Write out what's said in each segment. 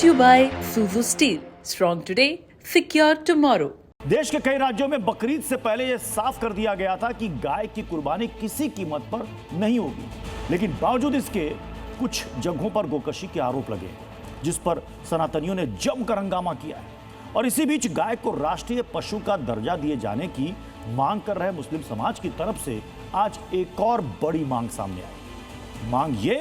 Brought to you by Suzu Steel. Strong today, secure tomorrow. देश के कई राज्यों में बकरीद से पहले यह साफ कर दिया गया था कि गाय की कुर्बानी किसी कीमत पर नहीं होगी, लेकिन बावजूद इसके कुछ जगहों पर गोकशी के आरोप लगे, जिस पर सनातनियों ने जमकर हंगामा किया है। और इसी बीच गाय को राष्ट्रीय पशु का दर्जा दिए जाने की मांग कर रहे मुस्लिम समाज की तरफ से आज एक और बड़ी मांग सामने आई। मांग ये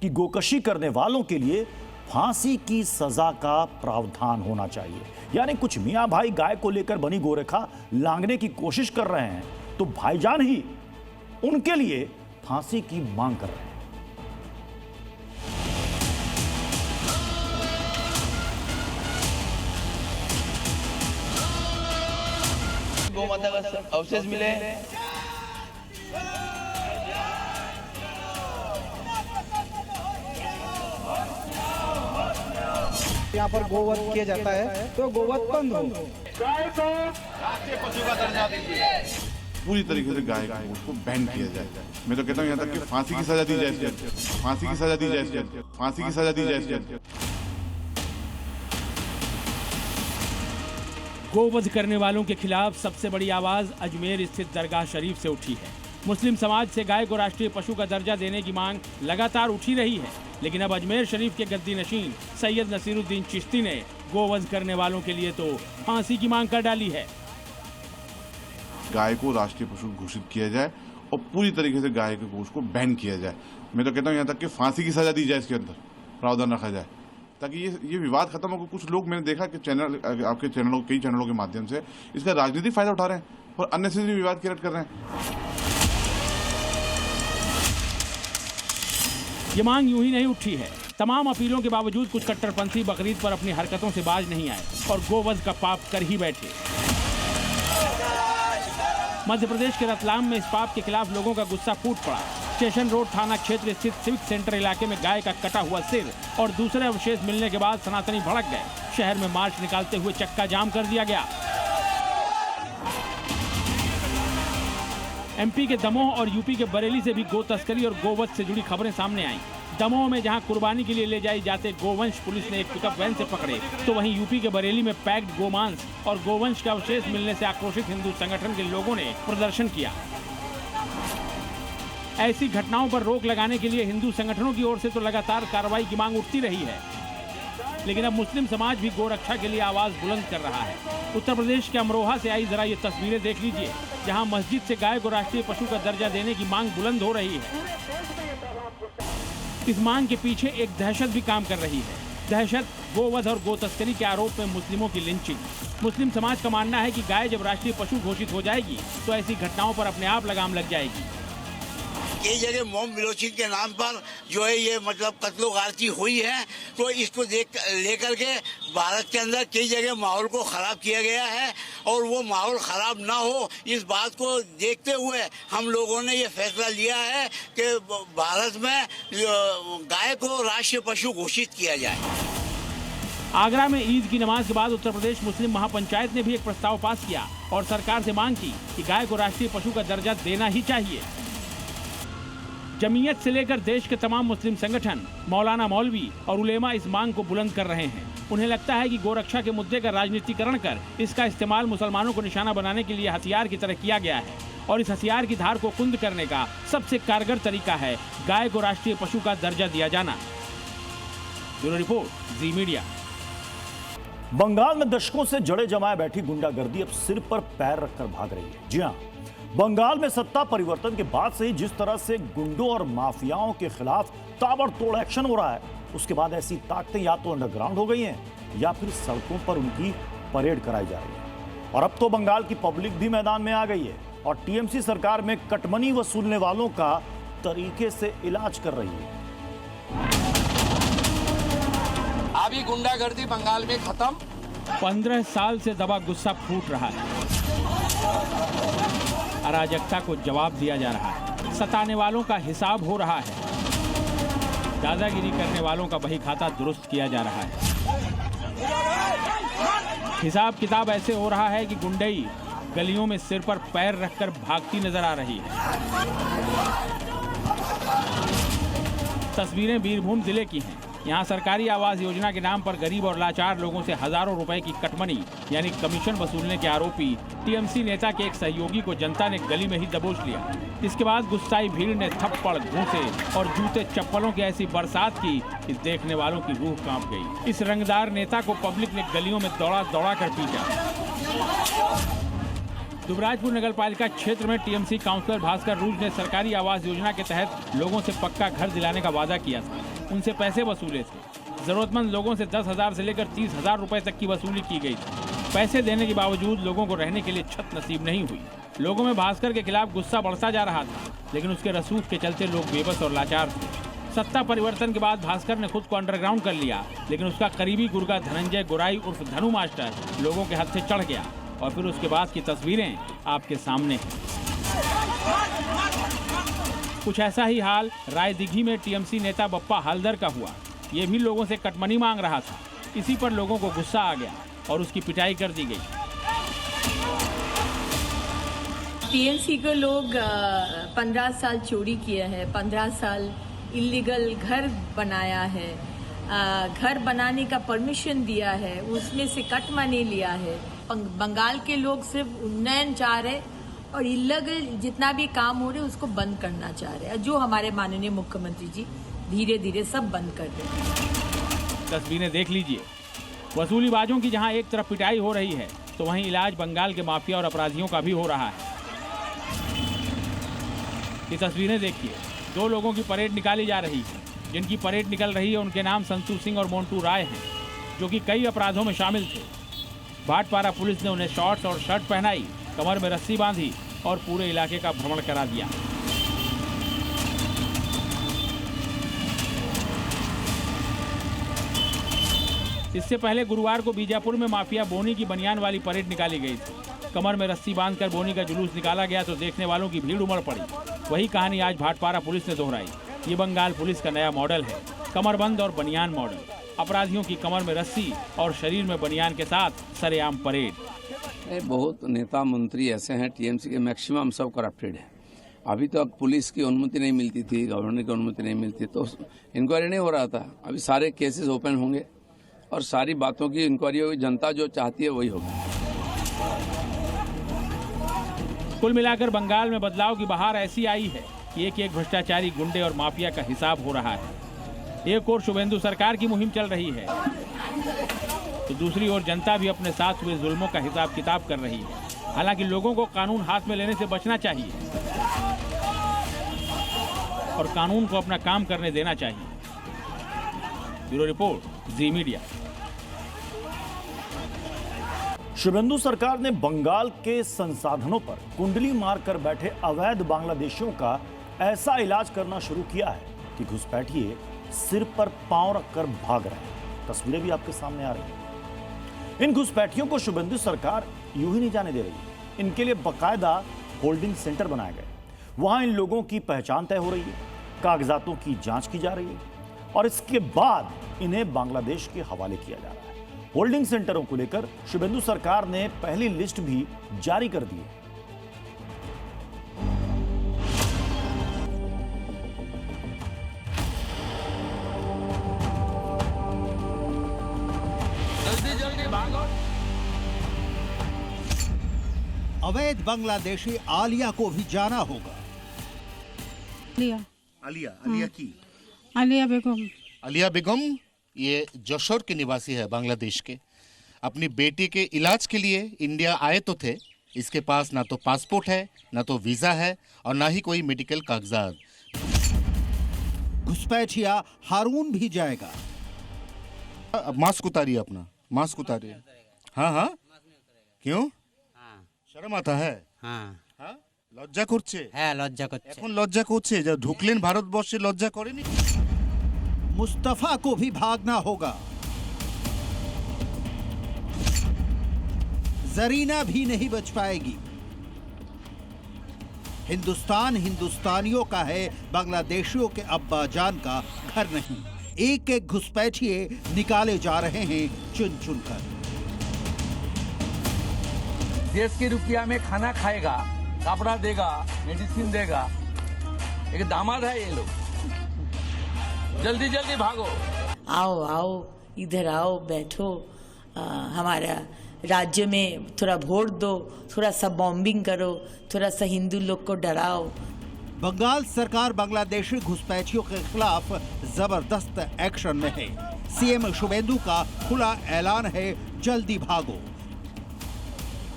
कि गोकशी करने वालों के लिए फांसी की सजा का प्रावधान होना चाहिए। यानी कुछ मियां भाई गाय को लेकर बनी गोरेखा लांघने की कोशिश कर रहे हैं, तो भाईजान ही उनके लिए फांसी की मांग कर रहे हैं। गोमाता का अवशेष मिले यहाँ पर गोवध किया जाता है, तो गोवध बंद हो। गाय को राष्ट्रीय पशु का दर्जा दीजिए। पूरी तरीके से गाय को उसको बैन किया जाए। मैं तो कहता हूँ यहाँ तक कि फांसी की सजा दी जाए, फांसी की सजा दी जाए, फांसी की सजा दी जाए। गोवध करने वालों के खिलाफ सबसे बड़ी आवाज अजमेर स्थित दरगाह शरीफ से उठी है। मुस्लिम समाज से गाय को राष्ट्रीय पशु का दर्जा देने की मांग लगातार उठी रही है, लेकिन अब अजमेर शरीफ के गद्दी नशीन सैयद नसीरुद्दीन चिश्ती ने गोवध करने वालों के लिए तो फांसी की मांग कर डाली है। गाय को राष्ट्रीय पशु घोषित किया जाए और पूरी तरीके से गाय के गोश्त को बैन किया जाए। मैं तो कहता हूँ यहाँ तक कि फांसी की सजा दी जाए, इसके अंदर प्रावधान रखा जाए, ताकि ये विवाद खत्म हो। कुछ लोग मैंने देखा कि आपके चैनलों कई चैनलों के माध्यम से इसका राजनीतिक फायदा उठा रहे हैं और अननेसेसरी विवाद क्रिएट कर रहे हैं। ये मांग यूं ही नहीं उठी है। तमाम अपीलों के बावजूद कुछ कट्टरपंथी बकरीद पर अपनी हरकतों से बाज नहीं आए और गोवध का पाप कर ही बैठे। मध्य प्रदेश के रतलाम में इस पाप के खिलाफ लोगों का गुस्सा फूट पड़ा। स्टेशन रोड थाना क्षेत्र स्थित सिविक सेंटर इलाके में गाय का कटा हुआ सिर और दूसरे अवशेष मिलने के बाद सनातनी भड़क गए। शहर में मार्च निकालते हुए चक्का जाम कर दिया गया। एमपी के दमोह और यूपी के बरेली से भी गो तस्करी और गोवध से जुड़ी खबरें सामने आईं। दमोह में जहां कुर्बानी के लिए ले जाए जाते गोवंश पुलिस ने एक पिकअप वैन से पकड़े, तो वहीं यूपी के बरेली में पैक्ड गोमांस और गोवंश का अवशेष मिलने से आक्रोशित हिंदू संगठन के लोगों ने प्रदर्शन किया। ऐसी घटनाओं पर रोक लगाने के लिए हिंदू संगठनों की ओर से तो लगातार कार्रवाई की मांग उठती रही है, लेकिन अब मुस्लिम समाज भी गोरक्षा के लिए आवाज बुलंद कर रहा है। उत्तर प्रदेश के अमरोहा से आई जरा ये तस्वीरें देख लीजिए, जहां मस्जिद से गाय को राष्ट्रीय पशु का दर्जा देने की मांग बुलंद हो रही है। इस मांग के पीछे एक दहशत भी काम कर रही है। दहशत गोवध और गो तस्करी के आरोप में मुस्लिमों की लिंचिंग। मुस्लिम समाज का मानना है कि गाय जब राष्ट्रीय पशु घोषित हो जाएगी तो ऐसी घटनाओं पर अपने आप लगाम लग जाएगी। कई जगह मोम बिलोची के नाम पर जो है ये मतलब कत्लो-गारती हुई है, तो इसको लेकर के भारत के अंदर कई जगह माहौल को खराब किया गया है और वो माहौल खराब ना हो, इस बात को देखते हुए हम लोगों ने ये फैसला लिया है कि भारत में गाय को राष्ट्रीय पशु घोषित किया जाए। आगरा में ईद की नमाज के बाद उत्तर प्रदेश मुस्लिम महापंचायत ने भी एक प्रस्ताव पास किया और सरकार से मांग की कि गाय को राष्ट्रीय पशु का दर्जा देना ही चाहिए। जमीयत से लेकर देश के तमाम मुस्लिम संगठन, मौलाना मौलवी और उलेमा इस मांग को बुलंद कर रहे हैं। उन्हें लगता है कि गोरक्षा के मुद्दे का राजनीतिकरण कर इसका इस्तेमाल मुसलमानों को निशाना बनाने के लिए हथियार की तरह किया गया है और इस हथियार की धार को कुंद करने का सबसे कारगर तरीका है गाय को राष्ट्रीय पशु का दर्जा दिया जाना। ब्यूरो रिपोर्ट, जी मीडिया। बंगाल में दशकों से जड़े जमाए बैठी गुंडागर्दी अब सिर पर पैर रखकर भाग रही है। जी हाँ, बंगाल में सत्ता परिवर्तन के बाद से ही जिस तरह से गुंडों और माफियाओं के खिलाफ ताबड़तोड़ एक्शन हो रहा है, उसके बाद ऐसी ताकतें या तो अंडरग्राउंड हो गई हैं या फिर सड़कों पर उनकी परेड कराई जा रही है। और अब तो बंगाल की पब्लिक भी मैदान में आ गई है और टीएमसी सरकार में कटमनी वसूलने वालों का तरीके से इलाज कर रही है। अभी गुंडागर्दी बंगाल में खत्म। 15 साल से दबा गुस्सा फूट रहा है। अराजकता को जवाब दिया जा रहा है। सताने वालों का हिसाब हो रहा है। दादागिरी करने वालों का बही खाता दुरुस्त किया जा रहा है। हिसाब किताब ऐसे हो रहा है कि गुंडई गलियों में सिर पर पैर रखकर भागती नजर आ रही है। तस्वीरें बीरभूम जिले की हैं, यहाँ सरकारी आवास योजना के नाम पर गरीब और लाचार लोगों से हजारों रुपए की कटमनी यानी कमीशन वसूलने के आरोपी टीएमसी नेता के एक सहयोगी को जनता ने गली में ही दबोच लिया। इसके बाद गुस्साई भीड़ ने थप्पड़, घूंसे और जूते चप्पलों की ऐसी बरसात की कि देखने वालों की रूह कांप गई। इस रंगदार नेता को पब्लिक ने गलियों में दौड़ा दौड़ा कर पीटा। दुबराजपुर नगर पालिका क्षेत्र में टीएमसी काउंसलर भास्कर रूज ने सरकारी आवास योजना के तहत लोगों से पक्का घर दिलाने का वादा किया था। उनसे पैसे वसूले थे। जरूरतमंद लोगों से 10,000 से लेकर 30,000 रुपए तक की वसूली की गई थी। पैसे देने के बावजूद लोगों को रहने के लिए छत नसीब नहीं हुई। लोगों में भास्कर के खिलाफ गुस्सा बढ़ता जा रहा था, लेकिन उसके रसूख के चलते लोग बेबस और लाचार थे। सत्ता परिवर्तन के बाद भास्कर ने खुद को अंडरग्राउंड कर लिया, लेकिन उसका करीबी गुर्गा धनंजय गोराई उर्फ धनु मास्टर लोगों के हाथ से चढ़ गया और फिर उसके बाद की तस्वीरें आपके सामने हैं। कुछ ऐसा ही हाल रायदिघी में टीएमसी नेता बप्पा हलदर का हुआ। ये भी लोगों से कटमनी मांग रहा था। इसी पर लोगों को गुस्सा आ गया और उसकी पिटाई कर दी गई। टीएमसी को लोग 15 साल चोरी किया है, 15 साल इलीगल घर बनाया है, घर बनाने का परमिशन दिया है, उसमें से कट मनी लिया है। बंगाल के लोग सिर्फ उन्नयन चाह रहे और इलीगल जितना भी काम हो रहे उसको बंद करना चाह रहे हैं, जो हमारे माननीय मुख्यमंत्री जी धीरे धीरे सब बंद कर दें। तस्वीरें देख लीजिए। वसूलीबाजों की जहां एक तरफ पिटाई हो रही है, तो वहीं इलाज बंगाल के माफिया और अपराधियों का भी हो रहा है। ये तस्वीरें देखिए। 2 लोगों की परेड निकाली जा रही है। जिनकी परेड निकल रही है उनके नाम संतू सिंह और मोन्टू राय हैं, जो कि कई अपराधों में शामिल थे। भाटपारा पुलिस ने उन्हें शॉर्ट्स और शर्ट पहनाई, कमर में रस्सी बांधी और पूरे इलाके का भ्रमण करा दिया। इससे पहले गुरुवार को बीजापुर में माफिया बोनी की बनियान वाली परेड निकाली गई थी। कमर में रस्सी बांधकर बोनी का जुलूस निकाला गया तो देखने वालों की भीड़ उमड़ पड़ी। वही कहानी आज भाटपारा पुलिस ने दोहराई। ये बंगाल पुलिस का नया मॉडल है, कमरबंद और बनियान मॉडल। अपराधियों की कमर में रस्सी और शरीर में बनियान के साथ सरेआम परेड। बहुत नेता मंत्री ऐसे हैं टीएमसी के, मैक्सिमम सब करप्टेड है। अभी तक पुलिस की अनुमति नहीं मिलती थी, गवर्नर की अनुमति नहीं मिलती, तो इंक्वायरी नहीं हो रहा था। अभी सारे केसेस ओपन होंगे और सारी बातों की इंक्वायरी होगी। जनता जो चाहती है वही होगी। कुल मिलाकर बंगाल में बदलाव की बहार ऐसी आई है कि एक भ्रष्टाचारी, गुंडे और माफिया का हिसाब हो रहा है। एक ओर शुभेंदु सरकार की मुहिम चल रही है, तो दूसरी ओर जनता भी अपने साथ हुए जुल्मों का हिसाब किताब कर रही है। हालांकि लोगों को कानून हाथ में लेने से बचना चाहिए और कानून को अपना काम करने देना चाहिए। ब्यूरो रिपोर्ट, जी मीडिया। शुभेंदु सरकार ने बंगाल के संसाधनों पर कुंडली मारकर बैठे अवैध बांग्लादेशियों का ऐसा इलाज करना शुरू किया है कि घुसपैठिए सिर पर पांव रखकर भाग रहे हैं। तस्वीरें भी आपके सामने आ रही हैं। इन घुसपैठियों को शुभेंदु सरकार यूं ही नहीं जाने दे रही। इनके लिए बकायदा होल्डिंग सेंटर बनाए गए। वहां इन लोगों की पहचान तय हो रही है, कागजातों की जांच की जा रही है और इसके बाद इन्हें बांग्लादेश के हवाले किया जा रहा है। होल्डिंग सेंटरों को लेकर शुभेंदु सरकार ने पहली लिस्ट भी जारी कर दी है। जल्दी भागो। अवैध बांग्लादेशी आलिया को भी जाना होगा। आलिया बेगम ये जशोर के निवासी है, बांग्लादेश के। अपनी बेटी के इलाज के लिए इंडिया आए तो थे। इसके पास ना तो पासपोर्ट है, ना तो वीजा है और ना ही कोई मेडिकल कागजात। घुसपैठिया हारून भी जाएगा। अब मास्क उतारिए, अपना मास्क उतारिए। हाँ हाँ, क्यों? शर्म आता है? हाँ, লজ্জা করছে? হ্যাঁ, লজ্জা করছে। এখন লজ্জা করছে, যা ঢুকলেন ভারতবর্ষে লজ্জা করেনি? मुस्तफा को भी भागना होगा। जरीना भी नहीं बच पाएगी। हिंदुस्तान हिंदुस्तानियों का है, बांग्लादेशियों के अब्बा जान का घर नहीं। एक एक घुसपैठिए निकाले जा रहे हैं चुन चुन कर। देश के रुपया में खाना खाएगा, कपड़ा देगा, मेडिसिन देगा। एक दामाद है ये लोग। जल्दी जल्दी भागो। आओ आओ इधर आओ बैठो, हमारा राज्य में थोड़ा वोट दो, थोड़ा सा बॉम्बिंग करो, थोड़ा सा हिंदू लोग को डराओ। बंगाल सरकार बांग्लादेशी घुसपैठियों के खिलाफ जबरदस्त एक्शन में है। सीएम शुभेंदु का खुला ऐलान है, जल्दी भागो।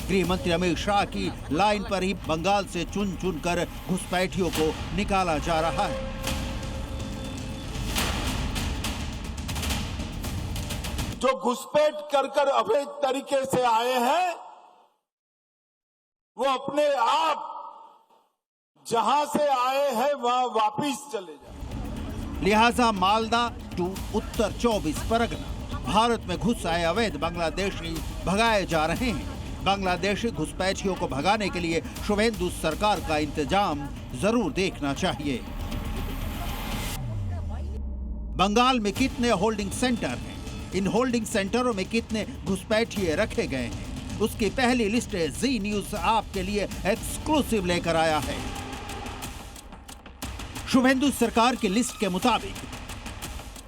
गृह मंत्री अमित शाह की लाइन पर ही बंगाल से चुन चुन कर घुसपैठियों को निकाला जा रहा है। जो घुसपैठ कर कर अवैध तरीके से आए हैं वो अपने आप जहां से आए हैं वहां वापिस चले जाए। लिहाजा मालदा टू उत्तर 24 परगना भारत में घुस आए अवैध बांग्लादेशी भगाए जा रहे हैं। बांग्लादेशी घुसपैठियों को भगाने के लिए शुभेंदु सरकार का इंतजाम जरूर देखना चाहिए। बंगाल में कितने होल्डिंग सेंटर हैं? इन होल्डिंग सेंटरों में कितने घुसपैठिए रखे गए हैं? उसकी पहली लिस्ट जी न्यूज आपके लिए एक्सक्लूसिव लेकर आया है। शुभेंदु सरकार की लिस्ट के मुताबिक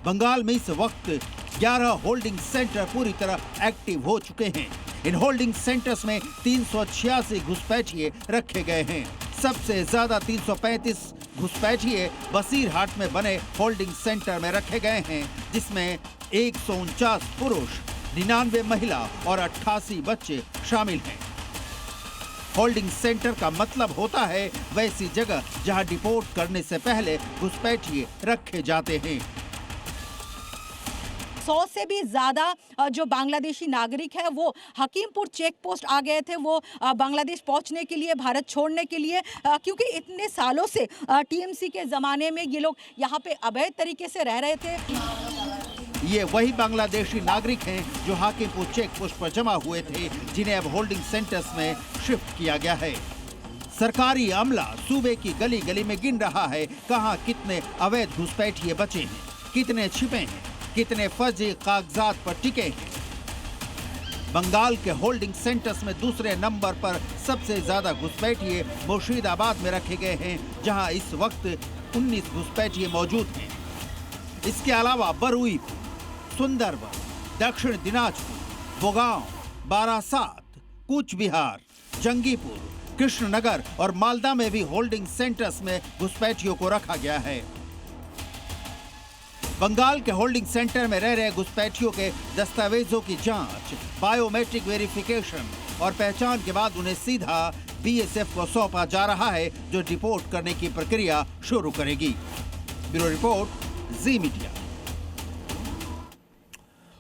बंगाल में इस वक्त 11 होल्डिंग सेंटर पूरी तरह एक्टिव हो चुके हैं। इन होल्डिंग सेंटर्स में 386 घुसपैठिए रखे गए हैं। सबसे ज्यादा 335 घुसपैठिए बसीरहाट में बने होल्डिंग सेंटर में रखे गए हैं, जिसमें 149 पुरुष, 99 महिला और 88 बच्चे शामिल हैं। होल्डिंग सेंटर का मतलब होता है वैसी जगह जहां डिपोर्ट करने से पहले घुसपैठिए रखे जाते हैं। 100 से भी ज़्यादा जो बांग्लादेशी नागरिक है वो हकीमपुर चेक पोस्ट आ गए थे, वो बांग्लादेश पहुंचने के लिए, भारत छोड़ने के लिए, क्योंकि इतने सालों से टीएमसी के ज़माने में ये लोग यहाँ पे अवैध तरीके से रह रहे थे। ये वही बांग्लादेशी नागरिक हैं जो हाकिमपुर चेक पोस्ट पर जमा हुए थे, जिन्हें अब होल्डिंग सेंटर्स में शिफ्ट किया गया है। सरकारी अमला सूबे की गली गली में गिन रहा है कहां कितने अवैध घुसपैठिए बचे हैं, कितने छिपे हैं, कितने फर्जी कागजात पर टिके हैं। बंगाल के होल्डिंग सेंटर्स में दूसरे नंबर पर सबसे ज्यादा घुसपैठिए मुर्शिदाबाद में रखे गए हैं, जहां इस वक्त 19 घुसपैठिए मौजूद हैं। इसके अलावा बरुई, सुंदरबन, दक्षिण दिनाजपुर, बोगांव, बारासात, कूच बिहार, जंगीपुर, कृष्णनगर और मालदा में भी होल्डिंग सेंटर्स में घुसपैठियों को रखा गया है। बंगाल के होल्डिंग सेंटर में रह रहे घुसपैठियों के दस्तावेजों की जांच, बायोमेट्रिक वेरिफिकेशन और पहचान के बाद उन्हें सीधा बीएसएफ को सौंपा जा रहा है, जो डिपोर्ट करने की प्रक्रिया शुरू करेगी। ब्यूरो रिपोर्ट, जी मीडिया।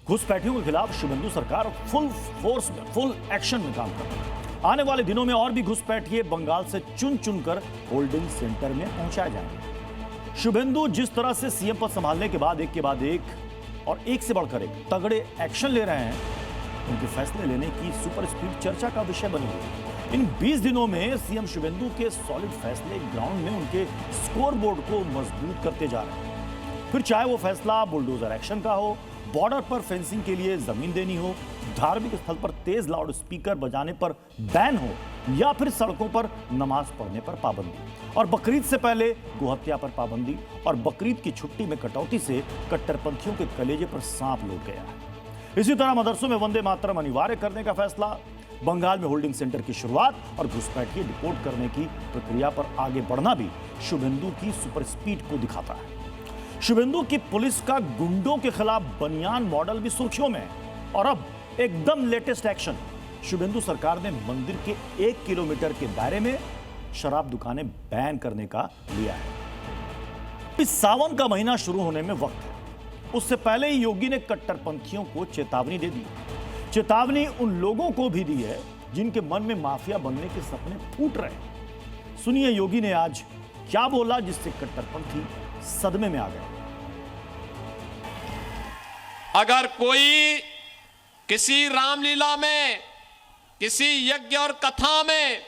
घुसपैठियों के खिलाफ शुभेंदु सरकार फुल फोर्स में, फुल एक्शन में काम कर रही है। आने वाले दिनों में और भी घुसपैठिए बंगाल से चुन चुनकर होल्डिंग सेंटर में पहुंचाए जाएंगे। शुभेंदु जिस तरह से सीएम पद संभालने के बाद एक और एक से बढ़कर एक तगड़े एक्शन ले रहे हैं, उनके फैसले लेने की सुपर स्पीड चर्चा का विषय बनी हुई है। इन 20 दिनों में सीएम शुभेंदु के सॉलिड फैसले ग्राउंड में उनके स्कोरबोर्ड को मजबूत करते जा रहे हैं। फिर चाहे वो फैसला बुलडोजर एक्शन का हो, बॉर्डर पर फेंसिंग के लिए जमीन देनी हो, धार्मिक स्थल पर तेज लाउड स्पीकर बजाने पर बैन हो, या फिर सड़कों पर नमाज पढ़ने पर पाबंदी, और बकरीद से पहले गोहत्या पर पाबंदी, और बकरीद की छुट्टी में कटौती से कट्टरपंथियों के कलेजे पर सांप लौट गया है। इसी तरह मदरसों में वंदे मातरम अनिवार्य करने का फैसला, बंगाल में होल्डिंग सेंटर की शुरुआत और घुसपैठिए डिपोर्ट करने की प्रक्रिया पर आगे बढ़ना भी शुभेंदु की सुपर स्पीड को दिखाता है। शुभेंदु की पुलिस का गुंडों के खिलाफ बनियान मॉडल भी सुर्खियों में है, और अब एकदम लेटेस्ट एक्शन, शुभेंदु सरकार ने मंदिर के 1 किलोमीटर के दायरे में शराब दुकानें बैन करने का लिया है। इस सावन का महीना शुरू होने में वक्त है, उससे पहले ही योगी ने कट्टरपंथियों को चेतावनी दे दी। चेतावनी उन लोगों को भी दी है जिनके मन में माफिया बनने के सपने फूट रहे हैं। सुनिए योगी ने आज क्या बोला, जिससे कट्टरपंथी सदमे में आ गए। अगर कोई किसी रामलीला में, किसी यज्ञ और कथा में,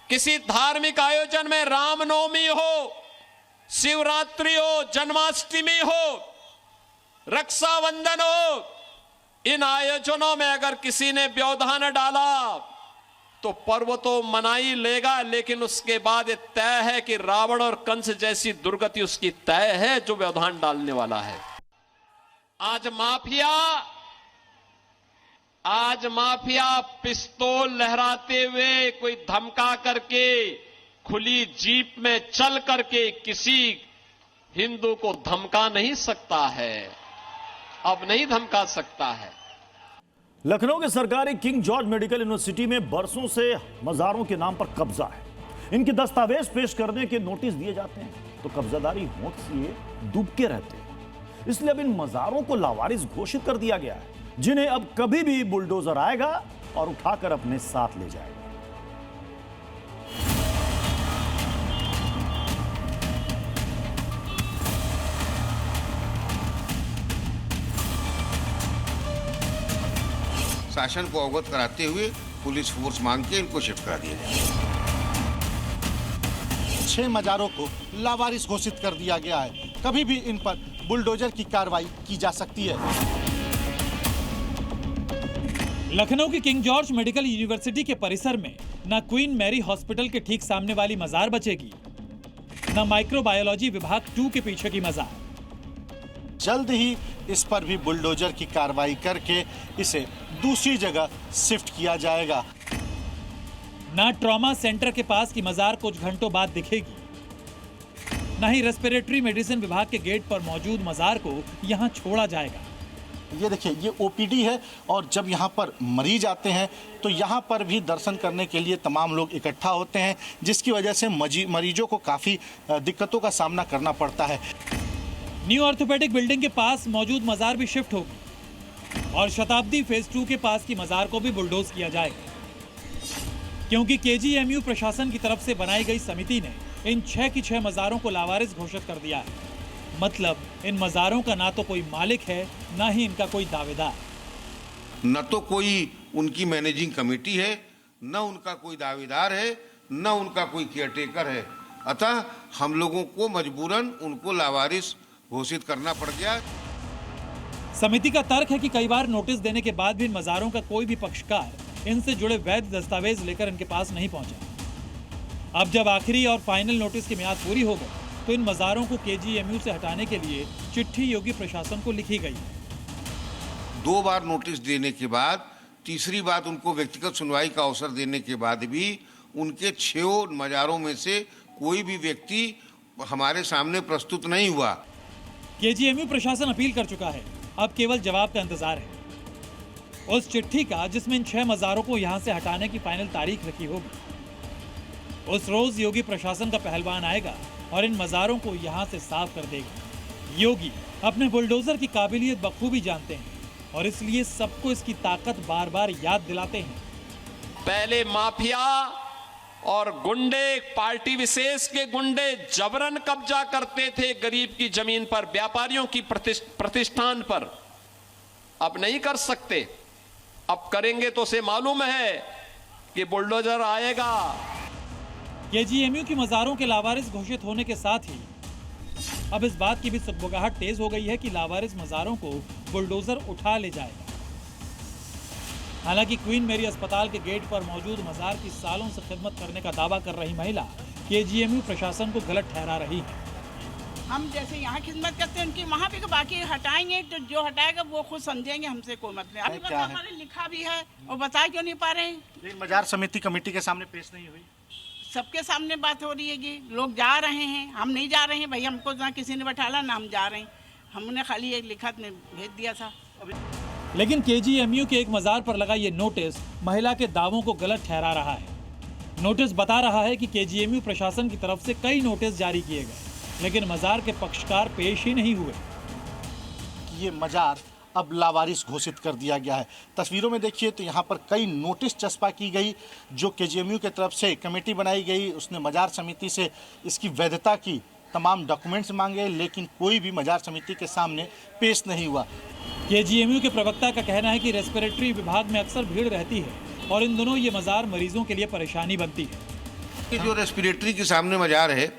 किसी धार्मिक आयोजन में, रामनवमी हो, शिवरात्रि हो, जन्माष्टमी हो, रक्षाबंधन हो, इन आयोजनों में अगर किसी ने व्यवधान डाला तो पर्व तो मना ही लेगा, लेकिन उसके बाद ये तय है कि रावण और कंस जैसी दुर्गति उसकी तय है जो व्यवधान डालने वाला है। आज माफिया पिस्तौल लहराते हुए कोई धमका करके खुली जीप में चल करके किसी हिंदू को धमका नहीं सकता है, अब नहीं धमका सकता है। लखनऊ के सरकारी किंग जॉर्ज मेडिकल यूनिवर्सिटी में बरसों से मजारों के नाम पर कब्जा है। इनके दस्तावेज पेश करने के नोटिस दिए जाते हैं तो कब्जादारी होंठ से डूबके रहते हैं। इसलिए अब इन मजारों को लावारिस घोषित कर दिया गया है, जिन्हें अब कभी भी बुलडोजर आएगा और उठाकर अपने साथ ले जाएगा। शासन को अवगत कराते हुए पुलिस फोर्स मांग के इनको शिफ्ट करा दिया जाए। 6 मजारों को लावारिस घोषित कर दिया गया है, कभी भी इन पर बुलडोजर की कार्रवाई की जा सकती है। लखनऊ की किंग जॉर्ज मेडिकल यूनिवर्सिटी के परिसर में न क्वीन मैरी हॉस्पिटल के ठीक सामने वाली मजार बचेगी, न माइक्रोबायोलॉजी विभाग 2 के पीछे की मजार। जल्द ही इस पर भी बुलडोजर की कार्रवाई करके इसे दूसरी जगह शिफ्ट किया जाएगा। ना ट्रॉमा सेंटर के पास की मजार कुछ घंटों बाद दिखेगी, न ही रेस्पिरेटरी मेडिसिन विभाग के गेट पर मौजूद मजार को यहां छोड़ा जाएगा। ये देखिए, ये ओपीडी है और जब यहाँ पर मरीज आते हैं तो यहाँ पर भी दर्शन करने के लिए तमाम लोग इकट्ठा होते हैं, जिसकी वजह से मरीजों को काफ़ी दिक्कतों का सामना करना पड़ता है। न्यू ऑर्थोपेडिक बिल्डिंग के पास मौजूद मजार भी शिफ्ट होगी और शताब्दी फेज 2 के पास की मजार को भी बुलडोज किया जाएगा, क्योंकि केजीएमयू प्रशासन की तरफ से बनाई गई समिति ने इन 6 की 6 मजारों को लावारिस घोषित कर दिया है। मतलब इन मजारों का ना तो कोई मालिक है, ना ही इनका कोई दावेदार। न तो कोई उनकी मैनेजिंग कमेटी है, न उनका कोई दावेदार है, न उनका कोई केयरटेकर है। अतः हम लोगों को मजबूरन उनको लावारिस घोषित करना पड़ गया। समिति का तर्क है कि कई बार नोटिस देने के बाद भी इन मजारों का कोई भी पक्षकार इनसे जुड़े वैध दस्तावेज लेकर इनके पास नहीं पहुंचा। अब जब आखिरी और फाइनल नोटिस की मियाद पूरी हो गई तो इन मजारों को केजीएमयू से हटाने के लिए चिट्ठी योगी प्रशासन को लिखी गई। 2 बार नोटिस देने के बाद, तीसरी बार उनको व्यक्तिगत सुनवाई का अवसर देने के बाद भी उनके 6 मजारों में से कोई भी व्यक्ति हमारे सामने प्रस्तुत नहीं हुआ। केजीएमयू प्रशासन अपील कर चुका है, अब केवल जवाब का इंतजार है। उस चिट्ठी का जिसमें इन 6 मजारों को यहां से हटाने की फाइनल तारीख रखी होगी। उस रोज योगी प्रशासन का पहलवान आएगा और इन मजारों को यहां से साफ कर देगा। योगी अपने बुलडोजर की काबिलियत बखूबी जानते हैं और इसलिए सबको इसकी ताकत बार बार याद दिलाते हैं। पहले माफिया और गुंडे, पार्टी विशेष के गुंडे जबरन कब्जा करते थे गरीब की जमीन पर, व्यापारियों की प्रतिष्ठान पर। अब नहीं कर सकते, अब करेंगे तो उसे मालूम है कि बुलडोजर आएगा। केजीएमयू की मजारों के लावारिस घोषित होने के साथ ही अब इस बात की भी सुगबुगाहट तेज हो गई है कि लावारिस मजारों को बुलडोजर उठा ले जाएगा। हालांकि क्वीन मैरी अस्पताल के गेट पर मौजूद मजार की सालों से खिदमत करने का दावा कर रही महिला केजीएमयू प्रशासन को गलत ठहरा रही है। हम जैसे यहाँ खिदमत करते हैं उनकी, वहाँ भी बाकी हटाएंगे तो जो हटाएगा वो खुद समझेंगे, हमसे कोई मतलब। अभी बस हमारे लिखा भी है और बता क्यों नहीं पा रहे हैं। मजार समिति कमेटी के सामने पेश नहीं हुई, सबके सामने बात हो रही है कि लोग जा रहे हैं, हम नहीं जा रहे हैं भाई। हमको ना किसी ने बैठाला ना हम जा रहे हैं, हमने खाली एक लिखत में भेज दिया था। लेकिन केजीएमयू के एक मजार पर लगा ये नोटिस महिला के दावों को गलत ठहरा रहा है। नोटिस बता रहा है कि केजीएमयू प्रशासन की तरफ से कई नोटिस जारी किए गए, लेकिन मजार के पक्षकार पेश ही नहीं हुए। ये मजार अब लावारिस घोषित कर दिया गया है। तस्वीरों में देखिए तो यहाँ पर कई नोटिस चस्पा की गई, जो केजीएमयू की तरफ से कमेटी बनाई गई, उसने मजार समिति से इसकी वैधता की तमाम डॉक्यूमेंट्स मांगे, लेकिन कोई भी मजार समिति के सामने पेश नहीं हुआ। केजीएमयू के प्रवक्ता का कहना है कि रेस्पिरेटरी विभाग में अक्सर भीड़ रहती है और इन दिनों ये मजार मरीजों के लिए परेशानी बनती है। जो रेस्पिरेटरी के सामने मजार है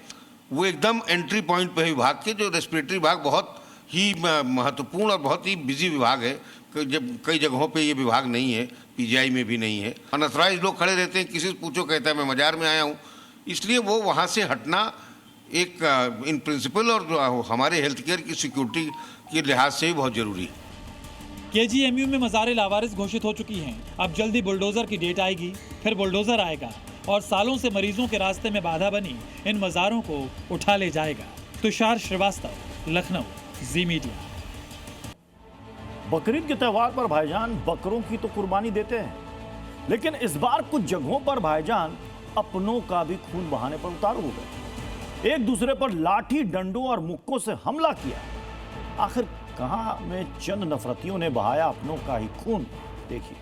वो एकदम एंट्री पॉइंट पे विभाग के, जो रेस्पिरेटरी विभाग बहुत ही महत्वपूर्ण और बहुत ही बिजी विभाग है। जब कई जगहों पे ये विभाग नहीं है, पीजीआई में भी नहीं है। अनऑथराइज लोग खड़े रहते हैं, किसी से पूछो कहता है मैं मजार में आया हूँ, इसलिए वो वहाँ से हटना एक इन प्रिंसिपल और हमारे हेल्थ केयर की सिक्योरिटी के लिहाज से भी बहुत जरूरी है। केजीएमयू में मज़ारे लावारिस घोषित हो चुकी हैं। अब जल्दी बुलडोजर की डेट आएगी, फिर बुलडोजर आएगा और सालों से मरीजों के रास्ते में बाधा बनी इन मज़ारों को उठा ले जाएगा। तुषार श्रीवास्तव, लखनऊ, जी मीडिया। बकरीद के त्यौहार पर भाईजान बकरों की तो कुर्बानी देते हैं, लेकिन इस बार कुछ जगहों पर भाईजान अपनों का भी खून बहाने पर उतारू हो गए। एक दूसरे पर लाठी, डंडों और मुक्कों से हमला किया। आखिर कहां में चंद नफरतियों ने बहाया अपनों का ही खून, देखिए।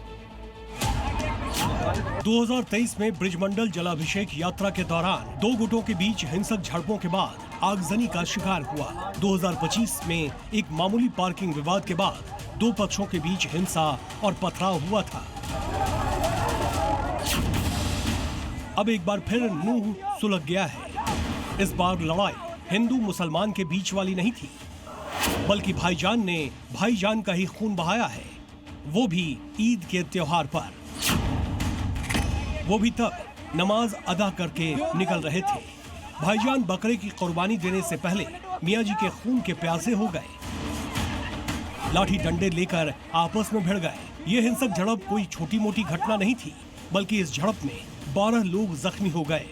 2023 में ब्रिजमंडल जलाभिषेक यात्रा के दौरान दो गुटों के बीच हिंसक झड़पों के बाद आगजनी का शिकार हुआ। 2025 में एक मामूली पार्किंग विवाद के बाद दो पक्षों के बीच हिंसा और पथराव हुआ था। अब एक बार फिर नूह सुलग गया है। इस बार लड़ाई हिंदू मुसलमान के बीच वाली नहीं थी, बल्कि भाईजान ने भाईजान का ही खून बहाया है, वो भी ईद के त्योहार पर। वो भी तब नमाज अदा करके निकल रहे थे। भाईजान बकरे की कुर्बानी देने से पहले मियाँ जी के खून के प्यासे हो गए। लाठी डंडे लेकर आपस में भिड़ गए। ये हिंसक झड़प कोई छोटी मोटी घटना नहीं थी, बल्कि इस झड़प में 12 लोग जख्मी हो गए।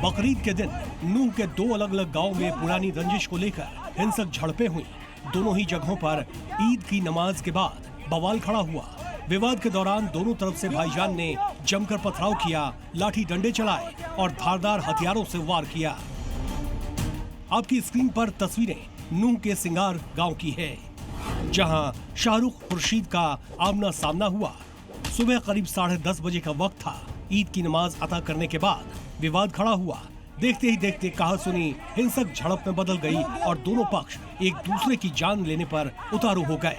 बकरीद के दिन नूह के दो अलग अलग गांव में पुरानी रंजिश को लेकर हिंसक झड़पें हुई। दोनों ही जगहों पर ईद की नमाज के बाद बवाल खड़ा हुआ। विवाद के दौरान दोनों तरफ से भाईजान ने जमकर पथराव किया, लाठी डंडे चलाए और धारदार हथियारों से वार किया। आपकी स्क्रीन पर तस्वीरें नूह के सिंगार गांव की है, जहां शाहरुख खुर्शीद का आमना सामना हुआ। सुबह करीब 10:30 बजे का वक्त था। ईद की नमाज अदा करने के बाद विवाद खड़ा हुआ। देखते ही देखते कहासुनी हिंसक झड़प में बदल गई और दोनों पक्ष एक दूसरे की जान लेने पर उतारू हो गए।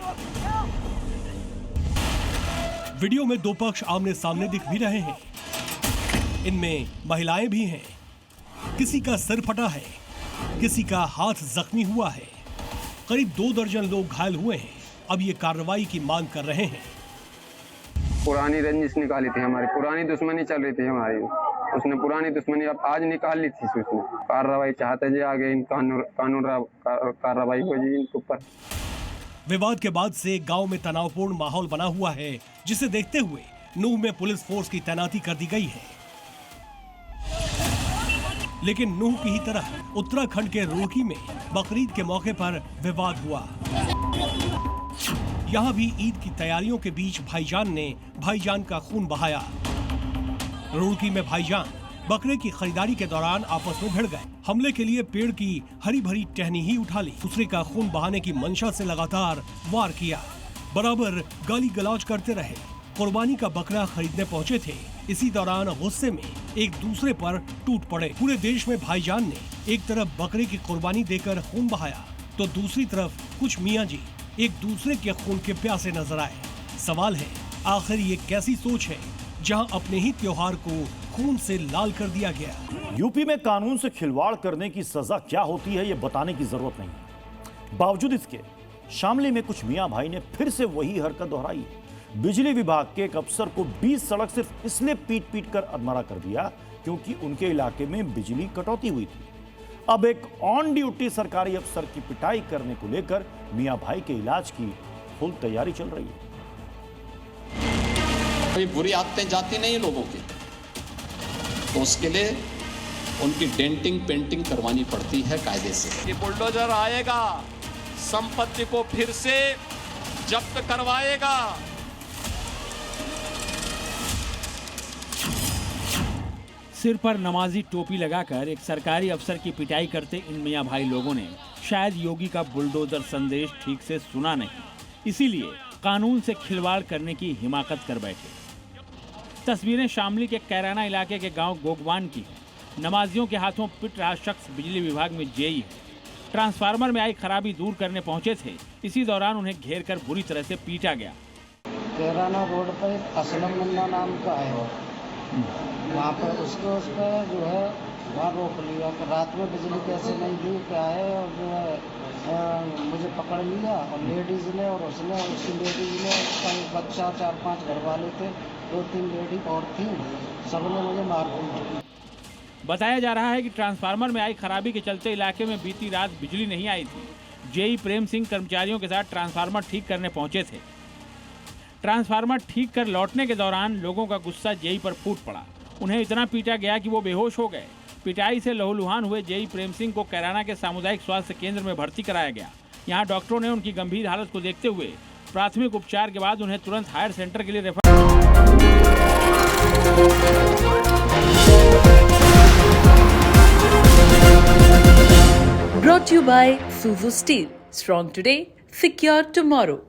वीडियो में दो पक्ष आमने सामने दिख भी रहे हैं। इनमें महिलाएं भी हैं। किसी का सिर फटा है, किसी का हाथ जख्मी हुआ है। करीब 2 दर्जन लोग घायल हुए हैं। अब ये कार्रवाई की मांग कर रहे हैं। पुरानी रंजिश निकाली थी, हमारी पुरानी दुश्मनी चल रही थी हमारी। उसने पुरानी दुश्मनी अब आज निकाल ली थी। उसने कार्रवाई चाहते जी आगे इन कानून कार्रवाई हो जी इनके ऊपर। विवाद के बाद से गांव में तनावपूर्ण माहौल बना हुआ है, जिसे देखते हुए नूह में पुलिस फोर्स की तैनाती कर दी गई है। लेकिन नूह की ही तरह उत्तराखंड के रुड़की में बकरीद के मौके पर विवाद हुआ। यहाँ भी ईद की तैयारियों के बीच भाईजान ने भाईजान का खून बहाया। रुड़की में भाईजान बकरे की खरीदारी के दौरान आपस में भिड़ गए। हमले के लिए पेड़ की हरी भरी टहनी ही उठा ली। दूसरे का खून बहाने की मंशा से लगातार वार किया। बराबर गाली गलौज करते रहे। कुर्बानी का बकरा खरीदने पहुंचे थे। इसी दौरान गुस्से में एक दूसरे पर टूट पड़े। पूरे देश में भाईजान ने एक तरफ बकरे की कुर्बानी देकर खून बहाया, तो दूसरी तरफ कुछ मियाँ जी एक दूसरे के खून के प्यासे नजर आए। सवाल है, आखिर ये कैसी सोच है जहां अपने ही त्योहार को खून से लाल कर दिया गया। यूपी में कानून से खिलवाड़ करने की सजा क्या होती है, ये बताने की जरूरत नहीं है। बावजूद इसके शामली में कुछ मियां भाई ने फिर से वही हरकत दोहराई। बिजली विभाग के एक अफसर को 20 सड़क सिर्फ इसलिए पीट कर अधमरा कर दिया क्योंकि उनके इलाके में बिजली कटौती हुई थी। अब एक ऑन ड्यूटी सरकारी अफसर की पिटाई करने को लेकर मियां भाई के इलाज की फुल तैयारी चल रही है। कोई बुरी आदतें जाती नहीं लोगों की, तो उसके लिए उनकी डेंटिंग पेंटिंग करवानी पड़ती है कायदे से। ये बुलडोजर आएगा, संपत्ति को फिर से जब्त करवाएगा। सिर पर नमाजी टोपी लगाकर एक सरकारी अफसर की पिटाई करते इन मियां भाई लोगों ने शायद योगी का बुलडोजर संदेश ठीक से सुना नहीं, इसीलिए कानून से खिलवाड़ करने की हिमाकत कर बैठे। तस्वीरें शामली के कैराना इलाके के गांव गोगवान की। नमाजियों के हाथों पिट रहा शख्स बिजली विभाग में जेई है। ट्रांसफार्मर में आई खराबी दूर करने पहुंचे थे। इसी दौरान उन्हें घेर कर बुरी तरह से पीटा गया। कैराना रोड पर असलम मुन्ना नाम का है, वहाँ पर उसको उस पर जो है वहाँ रोक लिया कि रात में बिजली कैसे नहीं दी क्या है, और जो है मुझे पकड़ लिया और लेडीज़ ने और उसने और उसकी लेडीज़ ने उसका एक बच्चा 4-5 घर वाले थे 2-3 लेडी और थी, सबने मुझे मारपीट की। बताया जा रहा है कि ट्रांसफार्मर में आई खराबी के चलते इलाके में बीती रात बिजली नहीं आई थी। जेई प्रेम सिंह कर्मचारियों के साथ ट्रांसफार्मर ठीक करने पहुंचे थे। ट्रांसफार्मर ठीक कर लौटने के दौरान लोगों का गुस्सा जेई पर फूट पड़ा। उन्हें इतना पीटा गया कि वो बेहोश हो गए। पिटाई से लहूलुहान हुए जेई प्रेम सिंह को कैराना के सामुदायिक स्वास्थ्य केंद्र में भर्ती कराया गया। यहाँ डॉक्टरों ने उनकी गंभीर हालत को देखते हुए प्राथमिक उपचार के बाद उन्हें तुरंत हायर सेंटर के लिए refer. Brought to you by Suzu Steel. Strong today, secure tomorrow.